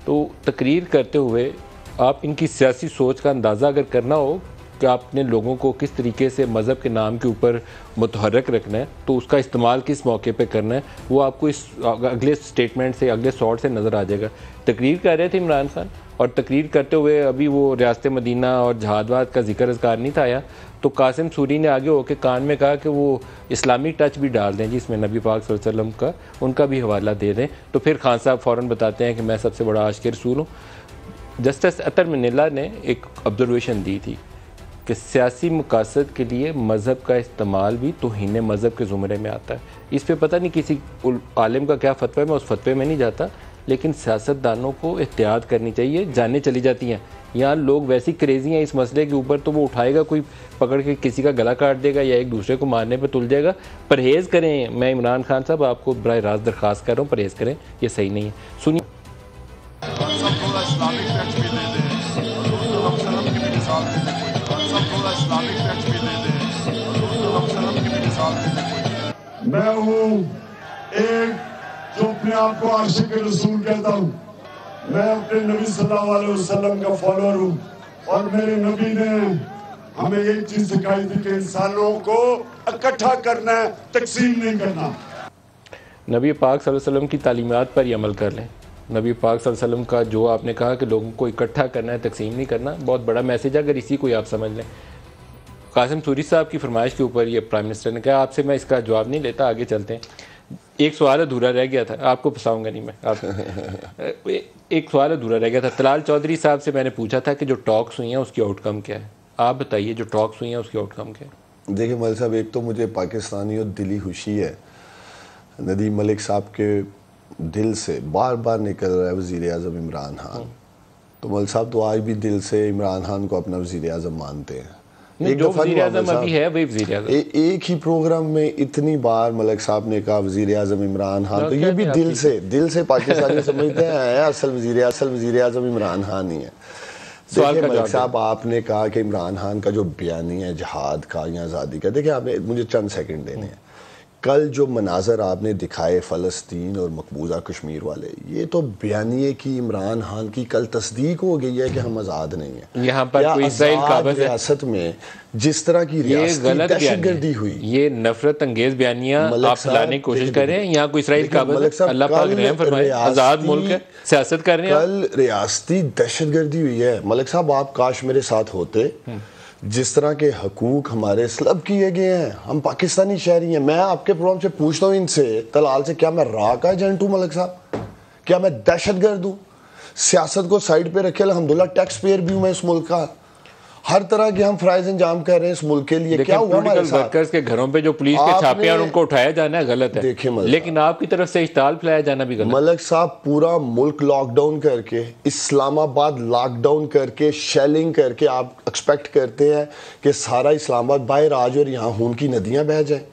तो तकरीर करते हुए आप इनकी सियासी सोच का अंदाज़ा अगर करना हो कि आपने लोगों को किस तरीके से मज़हब के नाम के ऊपर मुतहर्रिक रखना है, तो उसका इस्तेमाल किस मौके पे करना है, वो आपको इस अगले स्टेटमेंट से, अगले शॉट से नज़र आ जाएगा। तकरीर कर रहे थे इमरान खान, और तकरीर करते हुए अभी वो रियासत मदीना और जहादवाद का जिक्र अज़कार नहीं था आया, तो कासिम सूरी ने आगे होकर कान में कहा कि वो इस्लामी टच भी डाल दें जिसमें नबी पाक सल्लल्लाहु अलैहि वसल्लम का, उनका भी हवाला दे दें। तो फिर खान साहब फ़ौरन बताते हैं कि मैं सबसे बड़ा आशिक़ रसूल हूँ। जस्टिस अतर मनीला ने एक ऑब्जर्वेशन दी थी कि सियासी मकासद के लिए मज़हब का इस्तेमाल भी तौहीन मज़हब के ज़ुमरे में आता है। इस पे पता नहीं किसी आलिम का क्या फतवा है, मैं उस फतवे में नहीं जाता, लेकिन सियासतदानों को एहतियात करनी चाहिए। जानें चली जाती हैं, यहाँ लोग वैसी क्रेजी हैं इस मसले के ऊपर, तो वो उठाएगा कोई पकड़ के किसी का गला काट देगा या एक दूसरे को मारने पर तुल जाएगा। परहेज़ करें। मैं इमरान खान साहब आपको बराह रास्त दरख्वास्त कर रहा हूँ, परहेज़ करें, ये सही नहीं है। सुनिए, मैं हूँ एक जो अपने आप को आशिक रसूल कहता हूँ। मैं अपने नबी सल्लल्लाहु अलैहि वसल्लम का फॉलोअर हूँ, और मेरे नबी ने हमें एक चीज सिखाई थी कि इंसानों को इकट्ठा करना है, तकसीम नहीं करना। नबी पाक सल्लल्लाहु अलैहि वसल्लम की तालीमात पर ही अमल कर लें। नबी पाक सल्लल्लाहु अलैहि वसल्लम का जो आपने कहा कि लोगों को इकट्ठा करना है, तकसीम नहीं करना, बहुत बड़ा मैसेज है। अगर इसी को आप समझ लें। कासिम सूरी साहब की फरमाइश के ऊपर ये प्राइम मिनिस्टर ने कहा, आपसे मैं इसका जवाब नहीं लेता, आगे चलते हैं। एक सवाल अधूरा रह गया था, आपको फंसाऊंगा नहीं मैं, आप एक सवाल अधूरा रह गया था। तलाल चौधरी साहब से मैंने पूछा था कि जो टॉक्स हुई हैं उसकी आउटकम क्या है। आप बताइए, जो टॉक्स हुई हैं उसकी आउटकम क्या है। देखिए मलिक साहब, एक तो मुझे पाकिस्तानी और दिली खुशी है, नदीम मलिक साहब के दिल से बार बार निकल रहा है वज़ीर आज़म इमरान खान। तो मलिक साहब तो आज भी दिल से इमरान खान को अपना वज़ीर आज़म मानते हैं। एक जो दफा वज़ीर आज़म अभी है वही वज़ीर आज़म। एक ही प्रोग्राम में इतनी बार मलिक साहब ने कहा वज़ीर आज़म इमरान खान, तो ये भी दिल से पाकिस्तानी समझते हैं असल वज़ीर आज़म इमरान खान ही है। देखिए मलिक साहब, आपने कहा कि इमरान खान का जो बयानी है जहाद का या आज़ादी का, देखिए आपने मुझे चंद सेकंड देने हैं। कल जो मनाजर आपने दिखाए फ़लस्तीन और मकबूजा कश्मीर वाले, ये तो बयानिए की इमरान खान की कल तस्दीक हो गई है कि हम आज़ाद नहीं हैं। यहाँ पर कोई इस्राइल रियासत में जिस तरह की दहशतगर्दी हुई, ये नफरत अंगेज बयानियां आप लाने की कोशिश कर रहे हैं। यहाँ कोई इस्राइल काबज़, अल्लाह पाक रहम फरमाए, आज़ाद मुल्क है, सियासत कर रहे हैं। कल रियासती दहशतगर्दी हुई है। मलिक साहब, आप काश मेरे साथ होते। जिस तरह के हकूक हमारे स्लब किए गए हैं, हम पाकिस्तानी शहरी हैं। मैं आपके प्रोग्राम से पूछता हूँ इनसे, तलाल से, क्या मैं रा का एजेंट हूँ मलिक साहब? क्या मैं दहशतगर्द हूँ? सियासत को साइड पे रखे, अल्हम्दुलिल्लाह टैक्स पेयर भी हूँ मैं इस मुल्क का। हर तरह के हम फराइज अंजाम कर रहे हैं इस मुल्क के लिए। क्या हुआ हमारे साथ? वर्कर्स के घरों पे जो पुलिस के छापे और उनको उठाया जाना है गलत है, देखिए लेकिन आपकी तरफ से इश्ताल फैलाया जाना भी गलत। मलिक साहब, पूरा मुल्क लॉकडाउन करके, इस्लामाबाद लॉकडाउन करके, शेलिंग करके आप एक्सपेक्ट करते हैं कि सारा इस्लामाबाद बाहर आ जाए और यहाँ खून की नदियाँ बह जाए?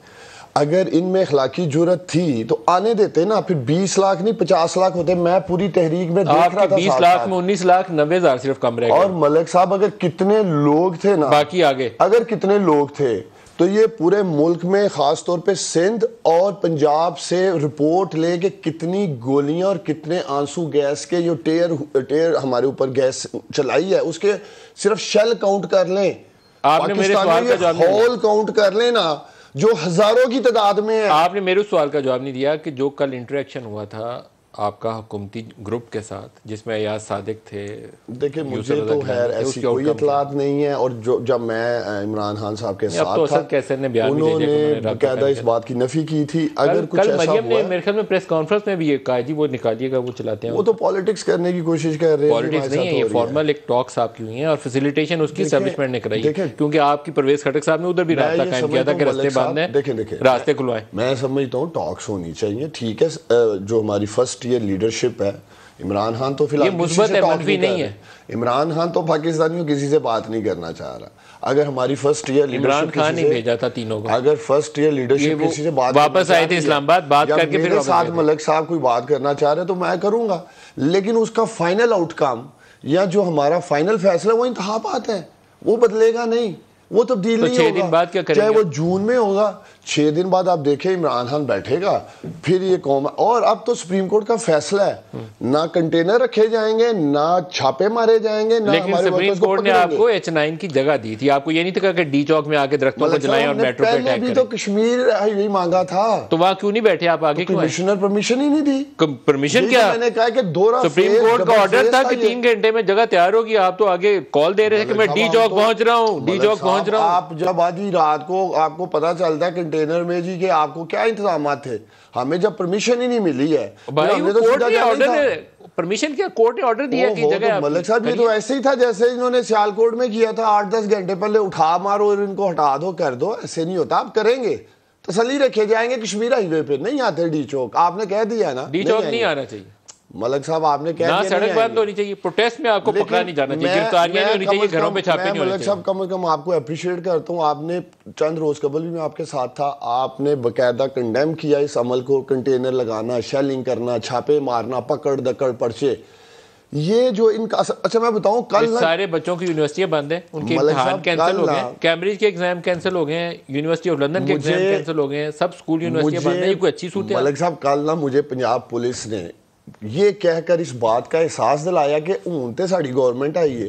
अगर इनमें अखलाकी जुर्रत थी तो आने देते ना, फिर 20 लाख नहीं 50 लाख होते। मैं पूरी तहरीक में देख रहा था 20 लाख में 19,90,000 सिर्फ कम रह गए। और मलिक साहब, अगर कितने लोग थे ना, बाकी आगे अगर कितने लोग थे तो ये पूरे मुल्क में खास तौर पे सिंध और पंजाब से रिपोर्ट ले कि कितनी गोलियां और कितने आंसू गैस के जो टेयर हमारे ऊपर गैस चलाई है, उसके सिर्फ शेल काउंट कर लें। आपने मेरे सवाल का जवाब होल काउंट कर लें ना, जो हजारों की तादाद में है। आपने मेरे उस सवाल का जवाब नहीं दिया कि जो कल इंटरेक्शन हुआ था आपका हुकूमती ग्रुप के साथ, जिसमें अयाज सादिक थे। देखिए, मुझे तो खैर ऐसी कोई इतलात नहीं है। और जो जब मैं इमरान खान साहब के साथ तो था, उन्होंने बाकायदा इस बात की नफी की थी। अगर कुछ ऐसा मरियम ने मेरे ख्याल में प्रेस कॉन्फ्रेंस में भी ये कहा जी वो निकालिएगा, वो चलाते हैं। वो तो पॉलिटिक्स करने की कोशिश कर रहे हैं। पॉलिटिक्स नहीं है, ये फॉर्मल एक टॉक्स आपकी हुई है और फैसिलिटेशन उसकी एस्टैब्लिशमेंट ने कराई है, क्योंकि आपकी परवेज खटक साहब ने उधर भी रास्ता कायम किया था कि रास्ते बांधने, देखें रास्ते खुलवाएं। मैं समझता हूँ टॉक्स होनी चाहिए, ठीक है। जो हमारी फर्स्ट ईयर लीडरशिप है, इमरान खान तो फिलहाल मुस्बत है, मंफी नहीं है। इमरान खान तो पाकिस्तानियों किसी से बात नहीं करना चाह रहा। अगर हमारी फर्स्ट ईयर इमरान खान ने भेजा था तीनों को, अगर फर्स्ट ईयर लीडरशिप किसी से बात वापस आए थे इस्लामाबाद, बात करके फिर साथ मलिक साहब कोई बात करना चाह रहे तो मैं करूंगा, लेकिन उसका फाइनल आउटकम या जो हमारा फाइनल फैसला वो इंतखाबात है, वो बदलेगा नहीं, वो तब्दील नहीं होगा। 6 दिन बाद क्या करेंगे? चाहे वो जून में होगा, 6 दिन बाद आप देखें इमरान खान बैठेगा, फिर ये कौम। और अब तो सुप्रीम कोर्ट का फैसला है, ना कंटेनर रखे जाएंगे, ना छापे मारे जाएंगे, ना लेकिन सुप्रीम कोर्ट ने आपको H9 की जगह दी थी। आपको ये नहीं था कि डी चौक में आके दरख्तों को जलाएं और मेट्रो पे अटैक करें। तो कश्मीर हाईवे मांगा था, तो वहां क्यों नहीं बैठे आप? आगे कमिश्नर परमिशन ही नहीं दी। परमिशन क्या? मैंने कहा कि सुप्रीम कोर्ट का ऑर्डर था कि 3 घंटे में जगह तैयार होगी। आप तो आगे कॉल दे रहे थे कि मैं डी चौक पहुंच रहा हूँ, डी चौक पहुंच रहा हूँ। आप जब आधी रात को आपको पता चलता है कंटेनर में जी कि आपको क्या इंतजाम थे, हमें जब परमिशन ही नहीं मिली है, हमने तो कोर्ट ने ऑर्डर, परमिशन क्या, कोर्ट ने ऑर्डर दिया कि जगह। मलिक साहब, ये तो ऐसे ही था जैसे इन्होंने सियालकोट में किया था, 8-10 घंटे पहले उठा मारो और इनको हटा दो, कर दो। ऐसे नहीं होता, आप करेंगे तसल्ली रखे जाएंगे। कश्मीर हाईवे पे नहीं आते डी चौक, आपने कह दिया ना, डी चौक नहीं आना चाहिए। मलिक साहब आपने कह दिया सड़क बंद होनी चाहिए, प्रोटेस्ट में आपको पकड़ा नहीं जाना चाहिए, गिरफ्तारियां नहीं होनी चाहिए, घरों पे छापे नहीं होने चाहिए। मलिक साहब कम से कम आपको अप्रिशिएट करता हूँ, आपने चंद रोज कबल भी मैं आपके साथ था, आपने बकायदा कंडेम किया इस अमल को, कंटेनर लगाना, शेलिंग करना, छापे मारना, पकड़ दकड़ पर्चे, ये जो इनका। अच्छा मैं बताऊं, कल सारे बच्चों की यूनिवर्सिटियां बंद हैं, उनके इम्तिहान कैंसिल हो गए, कैम्ब्रिज के एग्जाम कैंसिल हो गए हैं, यूनिवर्सिटी ऑफ लंदन के एग्जाम कैंसिल हो गए हैं, सब स्कूल यूनिवर्सिटियां बंद हैं। ये कोई अच्छी सूरत है? मलिक साहब, कल ना मुझे पंजाब पुलिस ने ये कहकर इस बात का एहसास दिलाया कि ऊँते साड़ी गवर्नमेंट आई है।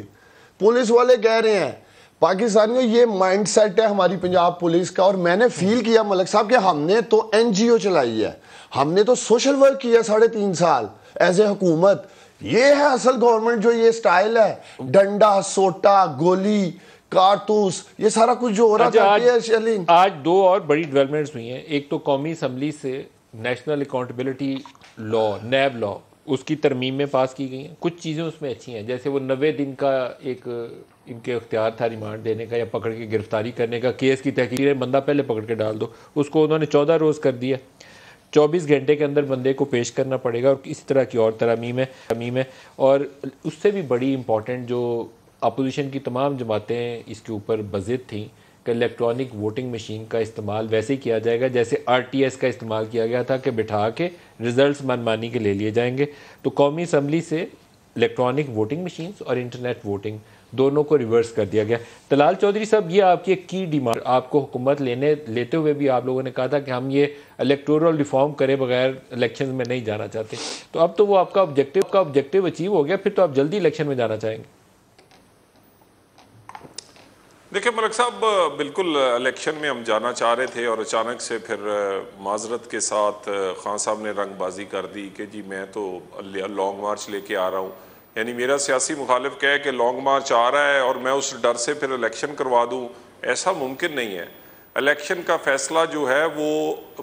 पुलिस वाले कह रहे हैं पाकिस्तानियों, ये माइंडसेट है हमारी पंजाब पुलिस का। और मैंने फील किया मलिक साहब कि हमने तो NGO चलाई है, हमने तो सोशल वर्क किया 3.5 साल एज ए हुकूमत। ये है असल गवर्नमेंट, जो ये स्टाइल है, डंडा, सोटा, गोली, कारतूस, ये सारा कुछ जो हो रहा था। आज 2 और बड़ी डेवलपमेंट्स हुई हैं। एक तो कौमी असम्बली से नेशनल अकाउंटेबिलिटी लॉ, नैब लॉ, उसकी तरमीमें पास की गई हैं। कुछ चीज़ें उसमें अच्छी हैं, जैसे वो 90 दिन का एक इनके इख्तियार था रिमांड देने का या पकड़ के गिरफ्तारी करने का, केस की तहकीर बंदा पहले पकड़ के डाल दो, उसको उन्होंने 14 रोज़ कर दिया। 24 घंटे के अंदर बंदे को पेश करना पड़ेगा। और इसी तरह की और तरमीम है। और उससे भी बड़ी इम्पॉर्टेंट जो अपोजिशन की तमाम जमातें इसके ऊपर बज़िद थीं कि इलेक्ट्रॉनिक वोटिंग मशीन का इस्तेमाल वैसे ही किया जाएगा जैसे RTS का इस्तेमाल किया गया था कि बिठा के रिज़ल्ट मनमानी के ले लिए जाएंगे। तो कौमी असम्बली से इलेक्ट्रॉनिक वोटिंग मशीन्स और इंटरनेट वोटिंग दोनों को रिवर्स कर दिया गया। तलाल चौधरी साहब, ये आपकी एक की डिमांड, आपको हुकूमत लेते हुए भी आप लोगों ने कहा था कि हम ये इलेक्टोरल रिफॉर्म करे बगैर इलेक्शन में नहीं जाना चाहते, तो अब तो वो आपका ऑब्जेक्टिव अचीव हो गया, फिर तो आप जल्दी इलेक्शन में जाना चाहेंगे। देखिए मलिक साहब, बिल्कुल इलेक्शन में हम जाना चाह रहे थे और अचानक से फिर माजरत के साथ खान साहब ने रंगबाजी कर दी कि जी मैं तो लॉन्ग मार्च लेके आ रहा हूँ। यानी मेरा सियासी मुखालिफ कहे कि लॉन्ग मार्च आ रहा है और मैं उस डर से फिर इलेक्शन करवा दूँ, ऐसा मुमकिन नहीं है। इलेक्शन का फैसला जो है वो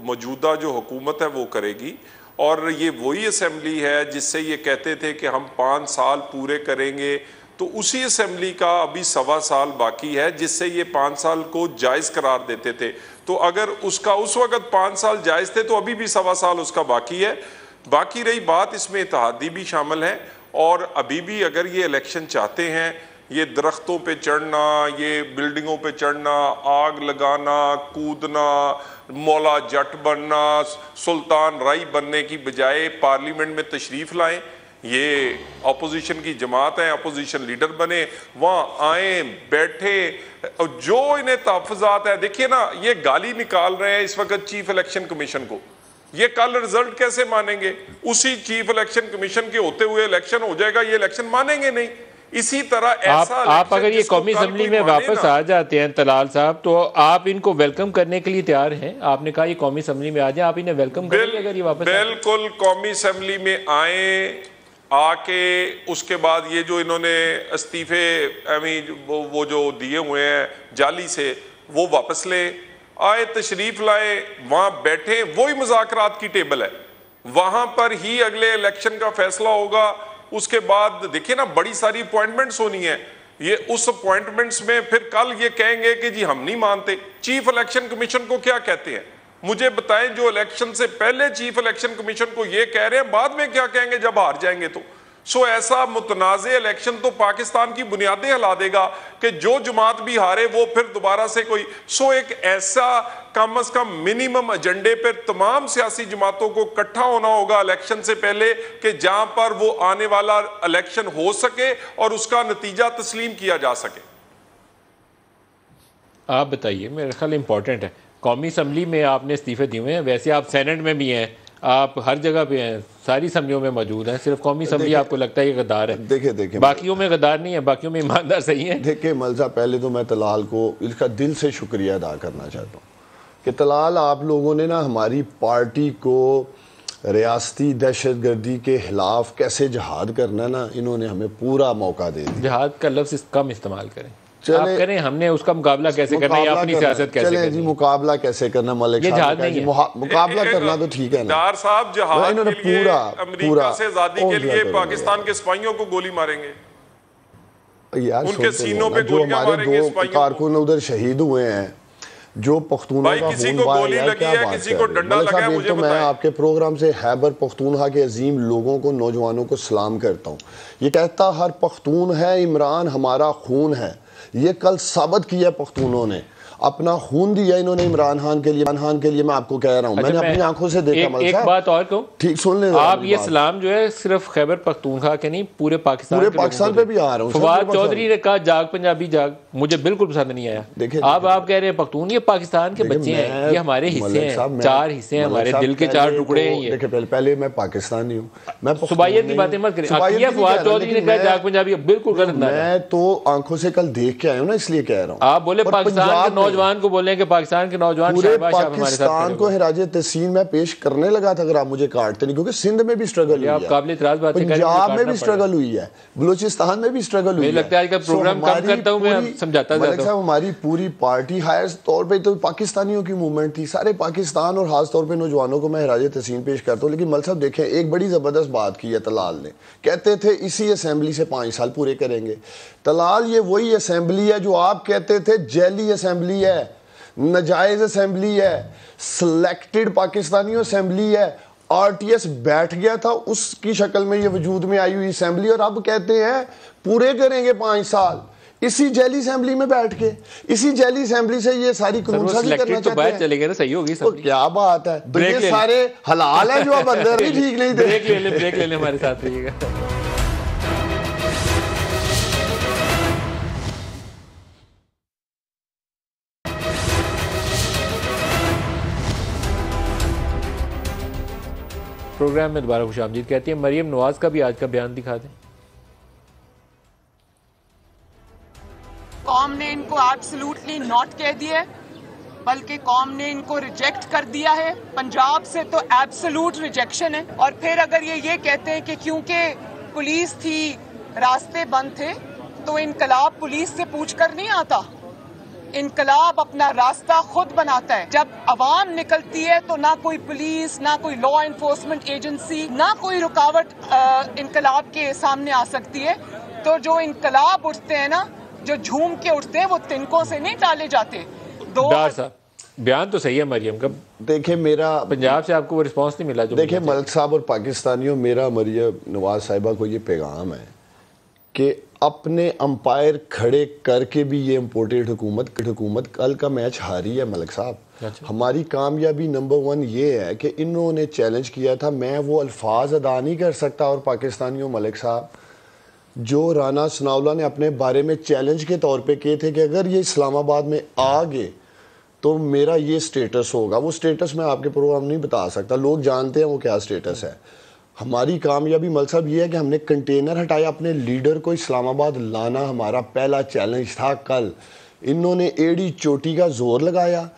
मौजूदा जो हुकूमत है वो करेगी, और ये वही असम्बली है जिससे ये कहते थे कि हम 5 साल पूरे करेंगे, तो उसी असम्बली का अभी 1.25 साल बाकी है जिससे ये 5 साल को जायज़ करार देते थे। तो अगर उसका उस वक़्त 5 साल जायज़ थे तो अभी भी 1.25 साल उसका बाकी है। बाकी रही बात, इसमें इत्तेहादी भी शामिल है, और अभी भी अगर ये इलेक्शन चाहते हैं, ये दरख्तों पे चढ़ना, ये बिल्डिंगों पे चढ़ना, आग लगाना, कूदना, मौला जट बनना, सुल्तान राई बनने की बजाय पार्लियामेंट में तशरीफ़ लाएं, ये अपोजिशन की जमात है, अपोजिशन लीडर बने, वहाँ आए, बैठे, जो इन्हें तहफ़्फ़ुज़ात है। देखिए ना, ये गाली निकाल रहे हैं इस वक्त चीफ इलेक्शन कमीशन को, ये कल रिजल्ट कैसे मानेंगे? उसी चीफ इलेक्शन कमीशन के होते हुए इलेक्शन हो जाएगा, ये इलेक्शन मानेंगे नहीं। इसी तरह ऐसा आप अगर ये कौमी असेंबली में वापस आ जाते हैं तलाल साहब, तो आप इनको वेलकम करने के लिए तैयार हैं? आपने कहा ये कौमी असेंबली में आ जाए, आप इन्हें वेलकम करेंगे अगर ये वापस? बिल्कुल, कौमी असेंबली में आए, आके उसके बाद ये जो इन्होंने इस्तीफे वो जो दिए हुए हैं जाली से, वो वापस ले आए, तशरीफ लाए, वहां बैठे, वही मुज़ाकरात की टेबल है, वहां पर ही अगले इलेक्शन का फैसला होगा। उसके बाद देखिए ना, बड़ी सारी अपॉइंटमेंट्स होनी है, ये उस अपॉइंटमेंट्स में फिर कल ये कहेंगे कि जी हम नहीं मानते। चीफ इलेक्शन कमीशन को क्या कहते हैं मुझे बताएं, जो इलेक्शन से पहले चीफ इलेक्शन कमीशन को ये कह रहे हैं, बाद में क्या कहेंगे जब हार जाएंगे तो? सो ऐसा मुतनाज़े इलेक्शन तो पाकिस्तान की बुनियादें हिला देगा कि जो जमात भी हारे वो फिर दोबारा से कोई। सो एक ऐसा कम अज कम मिनिमम एजेंडे पर तमाम सियासी जमातों को इकट्ठा होना होगा इलेक्शन से पहले, कि जहां पर वो आने वाला इलेक्शन हो सके और उसका नतीजा तस्लीम किया जा सके। आप बताइए, मेरा ख्याल इंपॉर्टेंट है। कौमी असम्बली में आपने इस्तीफे दिए हुए हैं, वैसे आप सेनेट में भी हैं, आप हर जगह पे हैं, सारी असम्बलियों में मौजूद हैं, सिर्फ कौमी असम्बली आपको लगता है ये गद्दार है? देखिए बाकियों में गद्दार नहीं है, बाकियों में ईमानदार सही है। देखिए मलसा, पहले तो मैं तलाल को इसका दिल से शुक्रिया अदा करना चाहता हूँ कि तलाल, आप लोगों ने ना हमारी पार्टी को रियासती दहशतगर्दी के खिलाफ कैसे जहाद करना ना, इन्होंने हमें पूरा मौका दे दिया। जहाद का लफ्ज़ कम इस्तेमाल करें, आप करें, हमने उसका मुकाबला कैसे करना है, अपनी सियासत कैसे करनी है। जी मुकाबला कैसे करना, मलिक ये जहाद नहीं है। मुकाबला करना तो ठीक है ना। डार साहब, जहाद इन्होंने के लिए, पूरा अमेरिका से आजादी के लिए पाकिस्तान के सिपाहियों को गोली मारेंगे यार, उनके सीनों पे जो हमारे 2 कारकुन उधर शहीद हुए हैं, जो पख्तूनखा का किसी को गोली लगी है, किसी को डंडा लगा है, मुझे तो मैं आपके प्रोग्राम से खैबर पख्तूनखा के अजीम लोगों को, नौजवानों को सलाम करता हूँ। ये कहता हर पख्तून है, इमरान हमारा खून है। ये कल साबित किया पख्तूनों ने, अपना खून दिया इन्होंने इमरान खान के लिए। मैं आपको कह रहा हूँ, मैंने अपनी आंखों से देखा। एक बात और कहूँ, ठीक सुन ले आप, ये सलाम जो है सिर्फ खैबर पख्तूनख्वा के नहीं, पूरे पाकिस्तान पे भी आ रहा हूँ। फवाद चौधरी ने कहा जाग पंजाबी जाग, मुझे बिल्कुल पसंद नहीं आया। अब आप कह रहे हैं पख्तून, ये पाकिस्तान के बच्चे हैं, ये हमारे हिस्से हैं, 4 हिस्से हैं, हमारे दिल के 4 टुकड़े हैं। ये देखिए, पहले मैं पाकिस्तानी हूँ, मैं सुबाइयत की बातें मत करें। फवाद चौधरी ने कहा जाग पंजाबी, बिल्कुल गलत। मैं तो आंखों से कल देख के आया हूँ ना, इसलिए कह रहा हूँ। आप बोले पाकिस्तान के नौजवान को बोले कि पाकिस्तान के नौजवान पूरे पाकिस्तान को हिराजे तहसीन में पेश करने लगा था अगर आप मुझे काटते नहीं, क्योंकि सिंध में भी स्ट्रगल हुई है, पंजाब में भी स्ट्रगल हुई है, बलूचिस्तान में भी स्ट्रगल हुई है। लगता है प्रोग्राम कम करता हूं, मैं समझाता जाता हूं। हमारी पूरी पार्टी हायर तौर पे तो पाकिस्तानियों की मूवमेंट थी, सारे पाकिस्तान और खास तौर पे नौजवानों को मैं हिराजे तहसीन पेश करता हूँ। लेकिन मल साहब देखें, एक बड़ी जबरदस्त बात की है तलाल ने, कहते थे इसी असेंबली से 5 साल पूरे करेंगे। तलाल, ये वही असेंबली है जो आप कहते थे जैली असेंबली है, नजायज असेंबली है, सिलेक्टेड पाकिस्तानी असेंबली है। RTS बैठ गया था, उसकी शक्ल में ये वजूद में आई हुई असेंबली, और अब कहते हैं पूरे करेंगे 5 साल इसी जैली असेंबली में बैठ के। इसी जैली असेंबली से ये सारी कानूनसाजी करना चाहते हैं। चले गए ना, सही होगी तो क्या बात है। तो ये सारे हलाल है जो अब अंदर ही ठीक नहीं थे। ब्रेक ले ले, हमारे साथ रहिएगा। प्रोग्राम में दोबारा खुशामदीद कहती है। मरियम नवाज का भी आज का बयान दिखा दें। कौम ने इनको एब्सोल्युटली नॉट कह दिया है, बल्कि कौम ने इनको रिजेक्ट कर दिया है। पंजाब से तो एब्सोल्यूट रिजेक्शन है। और फिर अगर ये कहते हैं कि क्योंकि पुलिस थी, रास्ते बंद थे, तो इनकलाब पुलिस से पूछ कर नहीं आता। इनकलाब अपना रास्ता खुद बनाता है। जब अवाम निकलती है तो ना कोई पुलिस, ना कोई लॉ एनफोर्समेंट एजेंसी, ना कोई रुकावट इनकलाब के सामने आ सकती है। तो जो इनकलाब उठते हैं ना, जो झूम के उठते हैं, वो तिनकों से नहीं टाले जाते। डार साहब, बयान तो सही है मरियम का। देखिए, मेरा पंजाब से आपको वो रिस्पांस नहीं मिला जो देखिए मलिक साहब और पाकिस्तानियों, मेरा मरियम नवाज साहिबा को ये पैगाम है कि अपने अंपायर खड़े करके भी ये इम्पोर्टेड हुकूमत कल का मैच हारी है मलिक साहब। अच्छा। हमारी कामयाबी नंबर 1 ये है कि इन्होंने चैलेंज किया था। मैं वो अल्फाज अदा नहीं कर सकता। और पाकिस्तानियों, मलिक साहब, जो राना सनाउल्लाह ने अपने बारे में चैलेंज के तौर पे किए थे कि अगर ये इस्लामाबाद में आ गए तो मेरा ये स्टेटस होगा, वो स्टेटस मैं आपके प्रोग्राम नहीं बता सकता। लोग जानते हैं वो क्या स्टेटस है। हमारी कामयाबी मलिक साहब ये है कि हमने कंटेनर हटाया, अपने लीडर को इस्लामाबाद लाना हमारा पहला चैलेंज था। कल इन्होंने एड़ी चोटी का जोर लगाया।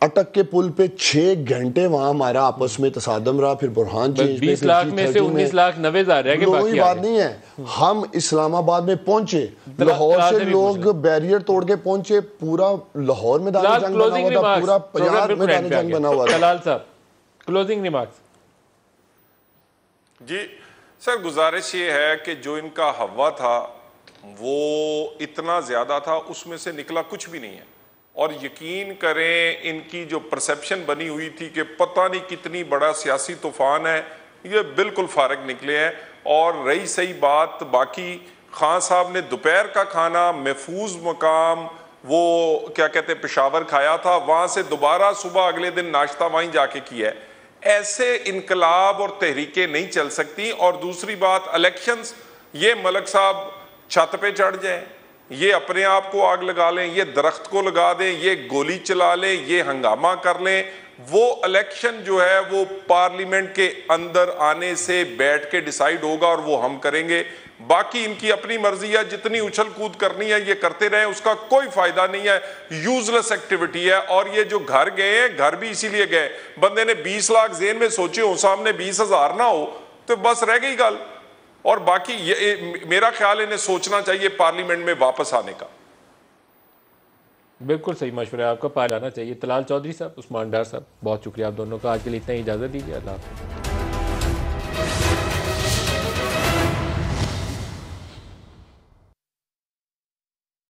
अटक के पुल पे 6 घंटे वहां हमारा आपस में तसादम रहा। फिर बुरहान 20 लाख में से 19,90,000 है कि कोई बात नहीं है। हम इस्लामाबाद में पहुंचे, लाहौर से लोग बैरियर तोड़ के पहुंचे। पूरा लाहौर मैदान जंग बना हुआ था, पूरा पंजाब मैदान जंग बना हुआ था। कलाल साहब, क्लोजिंग रिमार्क्स। जी सर, गुजारिश ये है कि जो इनका हवा था वो इतना ज्यादा था, उसमें से निकला कुछ भी नहीं है। और यकीन करें, इनकी जो परसेप्शन बनी हुई थी कि पता नहीं कितनी बड़ा सियासी तूफान है, ये बिल्कुल फारग निकले हैं। और रही सही बात बाकी, खान साहब ने दोपहर का खाना महफूज मकाम, वो क्या कहते हैं, पेशावर खाया था, वहां से दोबारा सुबह अगले दिन नाश्ता वहीं जाके किया है। ऐसे इनकलाब और तहरीकें नहीं चल सकती। और दूसरी बात, इलेक्शंस, ये मलिक साहब छत पे चढ़ जाएं, ये अपने आप को आग लगा लें, ये दरख्त को लगा दें, ये गोली चला लें, ये हंगामा कर लें, वो इलेक्शन जो है वो पार्लियामेंट के अंदर आने से बैठ के डिसाइड होगा और वो हम करेंगे। बाकी इनकी अपनी मर्जी है, जितनी उछल कूद करनी है ये करते रहे, उसका कोई फायदा नहीं है, यूजलेस एक्टिविटी है। और ये जो घर गए हैं, घर भी इसीलिए गए, बंदे ने 20 लाख जेन में सोचे हो, सामने 20,000 ना हो तो बस रह गई गल। और बाकी ये मेरा ख्याल इन्हें सोचना चाहिए पार्लियामेंट में वापस आने का। बिल्कुल सही मशवरा है आपका, पार जाना चाहिए। तलाल चौधरी साहब, उस्मान डार साहब, बहुत शुक्रिया आप दोनों का। आज के लिए इतना ही, इजाजत दीजिए। अल्लाह हाफ़िज़।